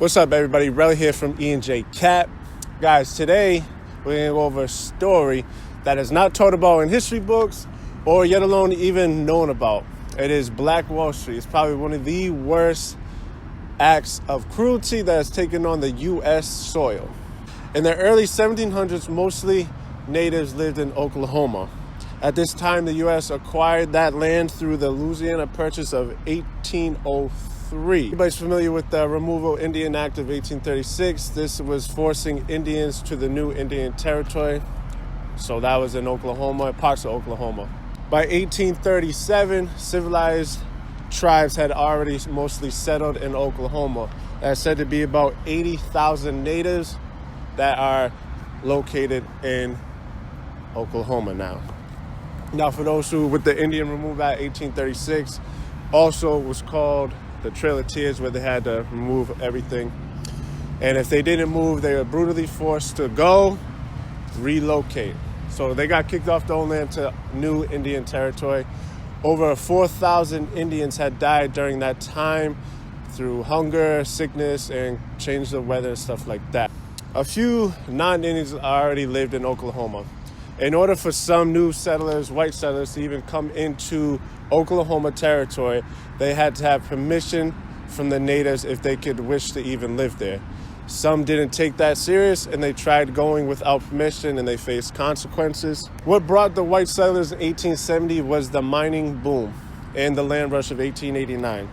What's up, everybody? Relly here from E&J Cap. Guys, today we're going to go over a story that is not taught about in history books or yet alone even known about. It is Black Wall Street. It's probably one of the worst acts of cruelty that has taken on the U.S. soil. In the early 1700s, mostly natives lived in Oklahoma. At this time, the U.S. acquired that land through the Louisiana Purchase of 1803. Everybody's familiar with the Removal Indian Act of 1836. This was forcing Indians to the new Indian Territory. So that was in Oklahoma, parts of Oklahoma. By 1837, civilized tribes had already mostly settled in Oklahoma. That's said to be about 80,000 natives that are located in Oklahoma now. Now, for those who, with the Indian Removal Act 1836, also was called the Trail of Tears, where they had to remove everything. And if they didn't move, they were brutally forced to go relocate. So they got kicked off the homeland to new Indian territory. Over 4,000 Indians had died during that time through hunger, sickness, and change of weather and stuff like that. A few non-Indians already lived in Oklahoma. In order for some new settlers, white settlers, to even come into Oklahoma territory, they had to have permission from the natives if they could wish to even live there. Some didn't take that serious, and they tried going without permission, and they faced consequences. What brought the white settlers in 1870 was the mining boom and the land rush of 1889.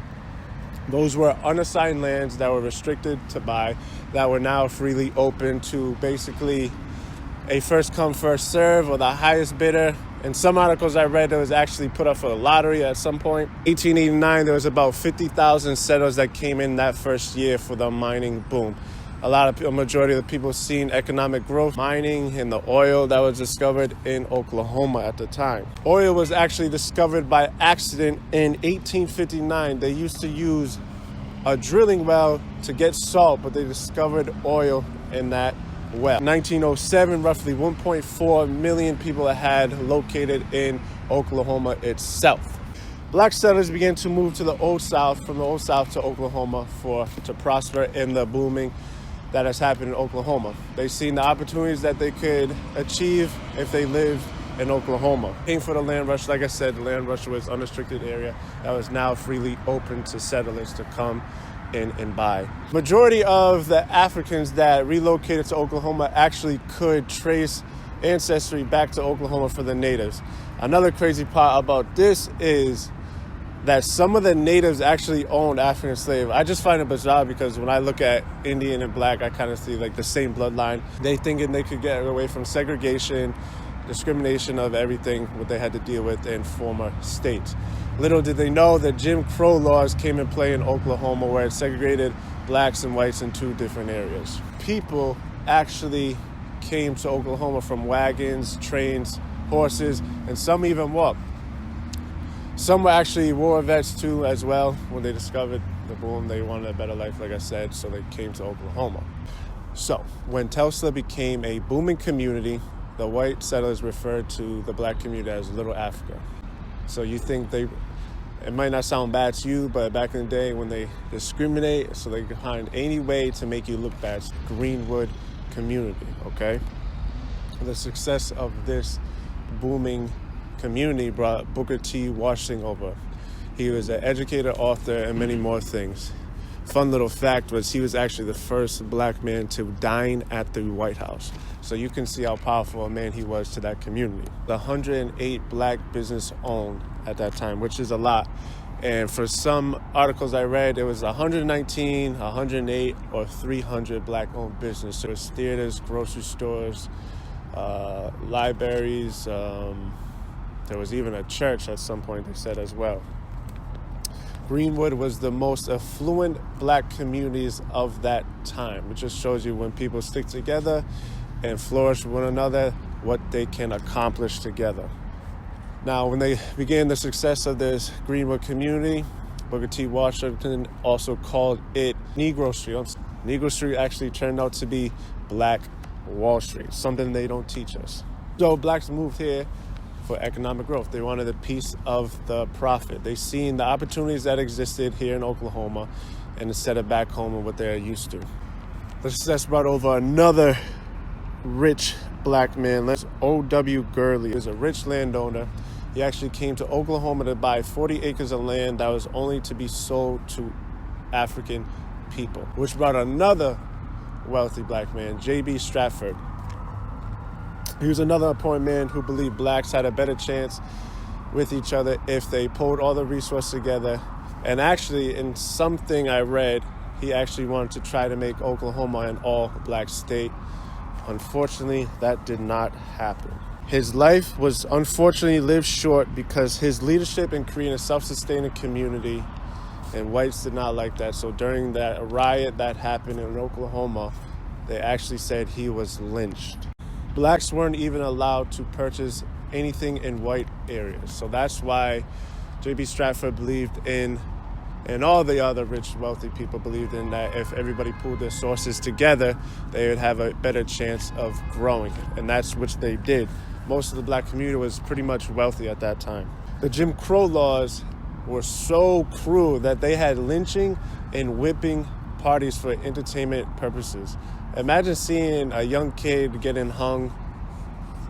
Those were unassigned lands that were restricted to buy, that were now freely open to basically a first come, first serve, or the highest bidder. In some articles I read, it was actually put up for the lottery at some point. 1889, there was about 50,000 settlers that came in that first year for the mining boom. A majority of the people seen economic growth, mining, and the oil that was discovered in Oklahoma at the time. Oil was actually discovered by accident in 1859. They used to use a drilling well to get salt, but they discovered oil in that well. In 1907, roughly 1.4 million people had located in Oklahoma itself. Black settlers began to move to the Old South, from the Old South to Oklahoma to prosper in the booming that has happened in Oklahoma. They've seen the opportunities that they could achieve if they lived in Oklahoma. Came for the land rush. Like I said, the land rush was unrestricted area that was now freely open to settlers to come in and buy. Majority of the Africans that relocated to Oklahoma actually could trace ancestry back to Oklahoma for the natives. Another crazy part about this is that some of the natives actually owned African slaves. I just find it bizarre because when I look at Indian and Black, I kind of see like the same bloodline. They thinking they could get away from segregation, discrimination of everything what they had to deal with in former states. Little did they know that Jim Crow laws came in play in Oklahoma, where it segregated blacks and whites in two different areas. People actually came to Oklahoma from wagons, trains, horses, and some even walked. Some were actually war vets too as well. When they discovered the boom, they wanted a better life, like I said, so they came to Oklahoma. So when Tulsa became a booming community, the white settlers referred to the black community as Little Africa. So you think it might not sound bad to you, but back in the day when they discriminate, so they could find any way to make you look bad. It's Greenwood community, okay? The success of this booming community brought Booker T. Washington over. He was an educator, author, and many more things. Fun little fact was he was actually the first black man to dine at the White House. So you can see how powerful a man he was to that community. The 108 black business owned at that time, which is a lot. And for some articles I read, it was 119, 108, or 300 black-owned businesses. There was theaters, grocery stores, libraries. There was even a church at some point, they said, as well. Greenwood was the most affluent black communities of that time, which just shows you when people stick together and flourish with one another, what they can accomplish together. Now, when they began the success of this Greenwood community, Booker T. Washington also called it Negro Street. Negro Street actually turned out to be Black Wall Street, something they don't teach us. So blacks moved here for economic growth. They wanted a piece of the profit. They seen the opportunities that existed here in Oklahoma, and instead of back home and what they're used to. That's brought over another rich black man. That's O.W. Gurley. He's a rich landowner. He actually came to Oklahoma to buy 40 acres of land that was only to be sold to African people, which brought another wealthy black man, J.B. Stratford. He was another important man who believed blacks had a better chance with each other if they pulled all the resources together. And actually, in something I read, he actually wanted to try to make Oklahoma an all-black state. Unfortunately, that did not happen. His life was unfortunately lived short because his leadership in creating a self-sustaining community, and whites did not like that. So during that riot that happened in Oklahoma, they actually said he was lynched. Blacks weren't even allowed to purchase anything in white areas. So that's why J.B. Stratford believed in, and all the other rich, wealthy people believed in, that if everybody pooled their sources together, they would have a better chance of growing. And that's what they did. Most of the black community was pretty much wealthy at that time. The Jim Crow laws were so cruel that they had lynching and whipping parties for entertainment purposes. Imagine seeing a young kid getting hung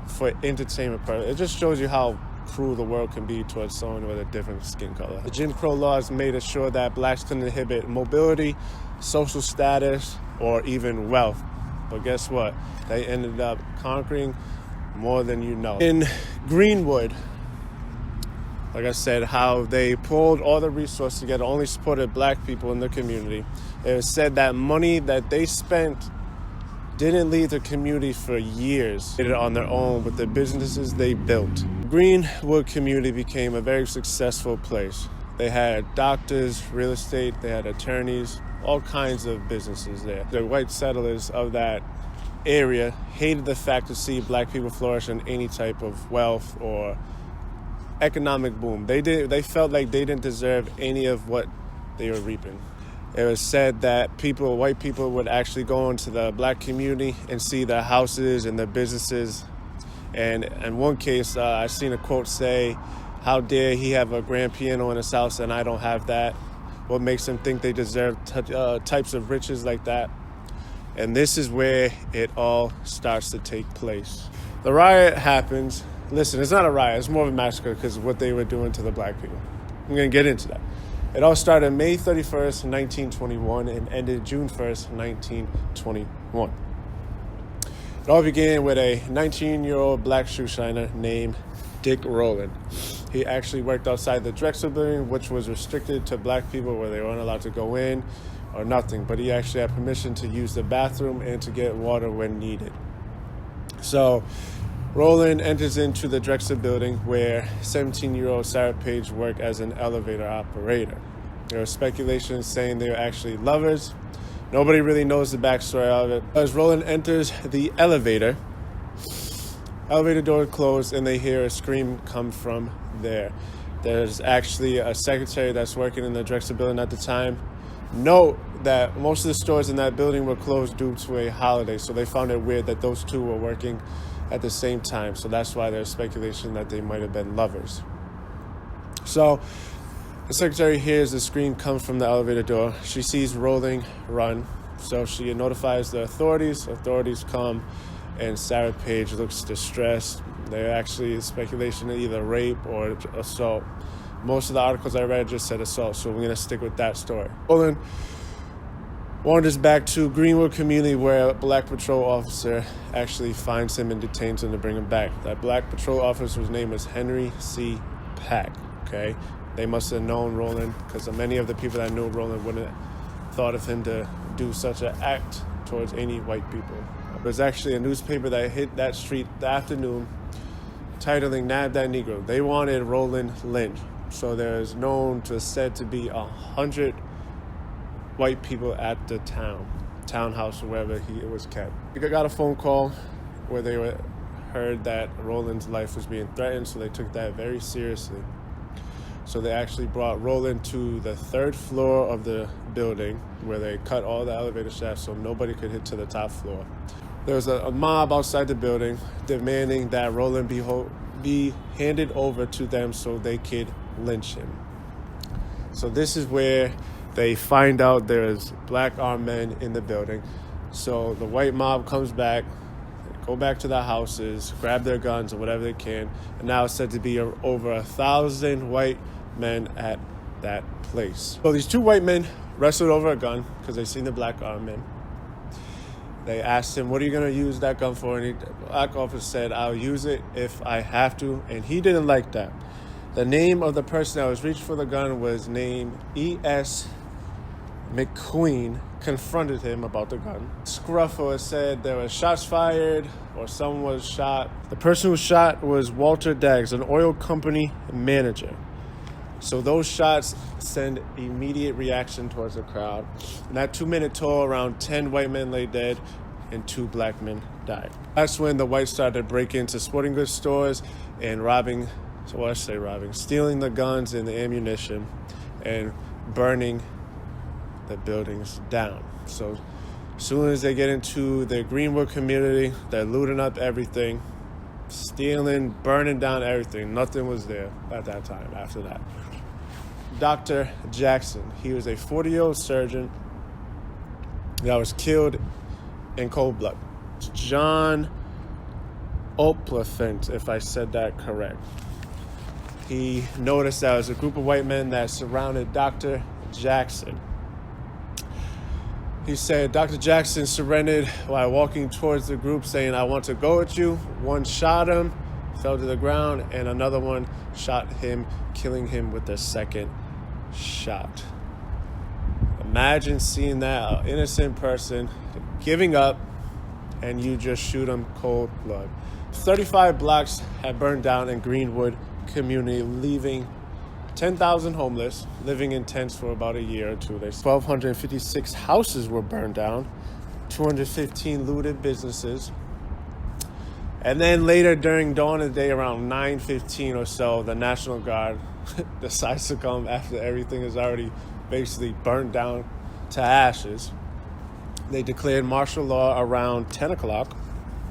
for entertainment purposes. It just shows you how cruel the world can be towards someone with a different skin color. The Jim Crow laws made sure that blacks couldn't inhibit mobility, social status, or even wealth. But guess what? They ended up conquering more than you know. In Greenwood, like I said, how they pulled all the resources together, only supported black people in the community. It was said that money that they spent didn't leave the community for years. They did it on their own with the businesses they built. Greenwood community became a very successful place. They had doctors, real estate, they had attorneys, all kinds of businesses there. The white settlers of that area hated the fact to see black people flourish in any type of wealth or economic boom. They felt like they didn't deserve any of what they were reaping. It was said that white people would actually go into the black community and see their houses and their businesses. And in one case, I've seen a quote say, "How dare he have a grand piano in his house and I don't have that? What makes them think they deserve types of riches like that?" And this is where it all starts to take place. The riot happens. Listen, it's not a riot. It's more of a massacre because of what they were doing to the black people. I'm going to get into that. It all started May 31st, 1921, and ended June 1st, 1921. It all began with a 19-year-old black shoe shiner named Dick Rowland. He actually worked outside the Drexel building, which was restricted to black people where they weren't allowed to go in or nothing. But he actually had permission to use the bathroom and to get water when needed. So Rowland enters into the Drexel building where 17-year-old Sarah Page worked as an elevator operator. There was speculation saying they were actually lovers. Nobody really knows the backstory of it. As Rowland enters the elevator door closed and they hear a scream come from there. There's actually a secretary that's working in the Drexel building at the time. Note that most of the stores in that building were closed due to a holiday, so they found it weird that those two were working at the same time. So that's why there's speculation that they might have been lovers. So the secretary hears the scream come from the elevator door. She sees Rowland run. So she notifies the authorities. Authorities come and Sarah Page looks distressed. There actually is speculation of either rape or assault. Most of the articles I read just said assault, so we're going to stick with that story. Rowland wanders back to Greenwood community where a black patrol officer actually finds him and detains him to bring him back. That black patrol officer's name was Henry C. Pack, okay? They must have known Rowland because many of the people that knew Rowland wouldn't have thought of him to do such an act towards any white people. There's actually a newspaper that hit that street that afternoon titling "Nab That Negro." They wanted Rowland lynched. So there's said to be 100 white people at the townhouse or wherever it was kept. We got a phone call where they heard that Rowland's life was being threatened, so they took that very seriously. So they actually brought Rowland to the third floor of the building where they cut all the elevator shafts so nobody could hit to the top floor. There was a mob outside the building demanding that Rowland be handed over to them so they could lynch him. So this is where They find out there's black armed men in the building. So the white mob comes back, go back to their houses, grab their guns or whatever they can. And now it's said to be over 1,000 white men at that place. So these two white men wrestled over a gun because they seen the black armed men. They asked him, what are you going to use that gun for? And the black officer said, I'll use it if I have to. And he didn't like that. The name of the person that was reaching for the gun was named E.S. McQueen. Confronted him about the gun. Scruffle said there were shots fired or someone was shot. The person who shot was Walter Daggs, an oil company manager. So those shots send immediate reaction towards the crowd. In that 2-minute toll, around 10 white men lay dead and 2 black men died. That's when the whites started to break into sporting goods stores and stealing the guns and the ammunition and burning the buildings down. So as soon as they get into the Greenwood community, they're looting up everything, stealing, burning down everything. Nothing was there at that time after that. Dr. Jackson, he was a 40-year-old surgeon that was killed in cold blood. John Oplefent, if I said that correct. He noticed that there was a group of white men that surrounded Dr. Jackson. He said Dr. Jackson surrendered while walking towards the group saying, I want to go with you. One shot him, fell to the ground, and another one shot him, killing him with the second shot. Imagine seeing that innocent person giving up and you just shoot him cold blood. 35 blocks had burned down in Greenwood community, leaving 10,000 homeless, living in tents for about a year or two. 1,256 houses were burned down, 215 looted businesses. And then later during dawn of the day, around 9:15 or so, the National Guard decides to come after everything is already basically burned down to ashes. They declared martial law around 10 o'clock.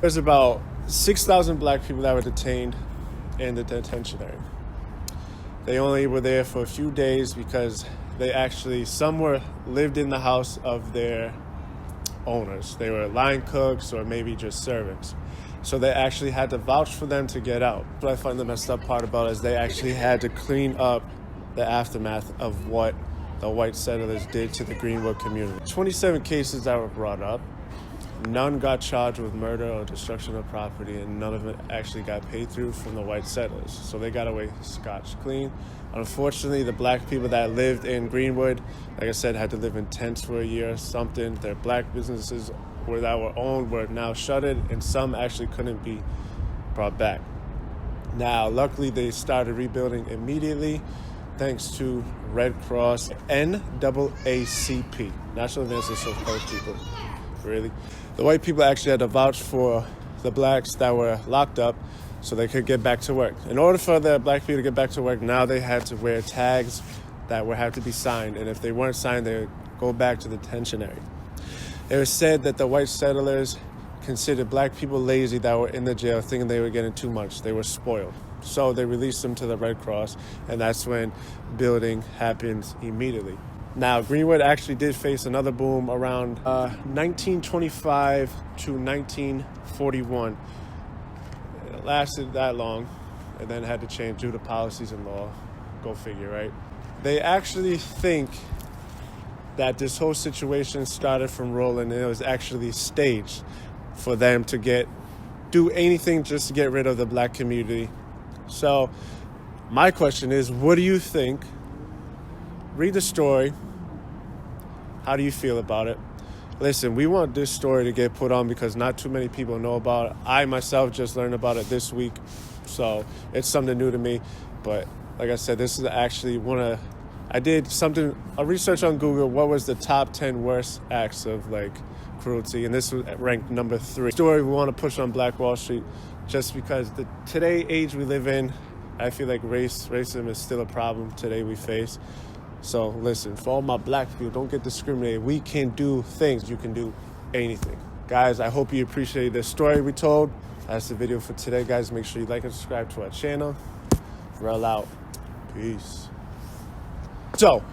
There's about 6,000 black people that were detained in the detention area. They only were there for a few days because some lived in the house of their owners. They were line cooks or maybe just servants. So they actually had to vouch for them to get out. What I find the messed up part about it is they actually had to clean up the aftermath of what the white settlers did to the Greenwood community. 27 cases that were brought up. None got charged with murder or destruction of property, and none of it actually got paid through from the white settlers. So they got away scotch clean. Unfortunately, the black people that lived in Greenwood, like I said, had to live in tents for a year or something. Their black businesses that were owned were now shuttered, and some actually couldn't be brought back. Now, luckily, they started rebuilding immediately thanks to Red Cross, NAACP, National Advanced of Colored People. Really? The white people actually had to vouch for the blacks that were locked up so they could get back to work. In order for the black people to get back to work, now they had to wear tags that would have to be signed, and if they weren't signed, they would go back to the detention area. It was said that the white settlers considered black people lazy that were in the jail, thinking they were getting too much. They were spoiled. So they released them to the Red Cross, and that's when building happens immediately. Now, Greenwood actually did face another boom around 1925 to 1941. It lasted that long, and then had to change due to policies and law. Go figure, right? They actually think that this whole situation started from Roland, and it was actually staged for them to do anything just to get rid of the black community. So my question is, what do you think? Read the story. How do you feel about it? Listen, we want this story to get put on because not too many people know about it. I myself just learned about it this week, so it's something new to me. But like I said, this is actually I did a research on Google. What was the top 10 worst acts of cruelty? And this was ranked number 3. Story we want to push on Black Wall Street, just because today age we live in, I feel like racism is still a problem today we face. So listen, for all my black people, don't get discriminated. We can do things. You can do anything. Guys, I hope you appreciate this story we told. That's the video for today, guys. Make sure you like and subscribe to our channel. Roll out. Peace. So,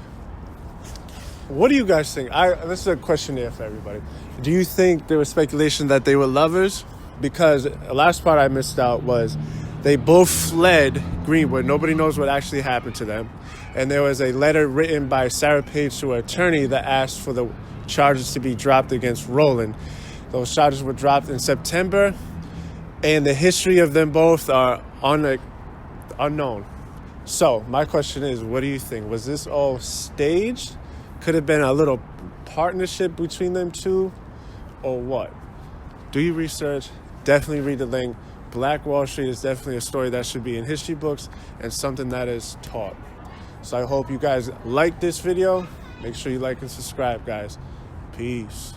What do you guys think? This is a questionnaire for everybody. Do you think there was speculation that they were lovers? Because the last part I missed out was they both fled Greenwood. Nobody knows what actually happened to them. And there was a letter written by Sarah Page to her attorney that asked for the charges to be dropped against Roland. Those charges were dropped in September, and the history of them both are unknown. So my question is, what do you think? Was this all staged? Could have been a little partnership between them two, or what? Do your research. Definitely read the link. Black Wall Street is definitely a story that should be in history books and something that is taught. So I hope you guys like this video. Make sure you like and subscribe, guys. Peace.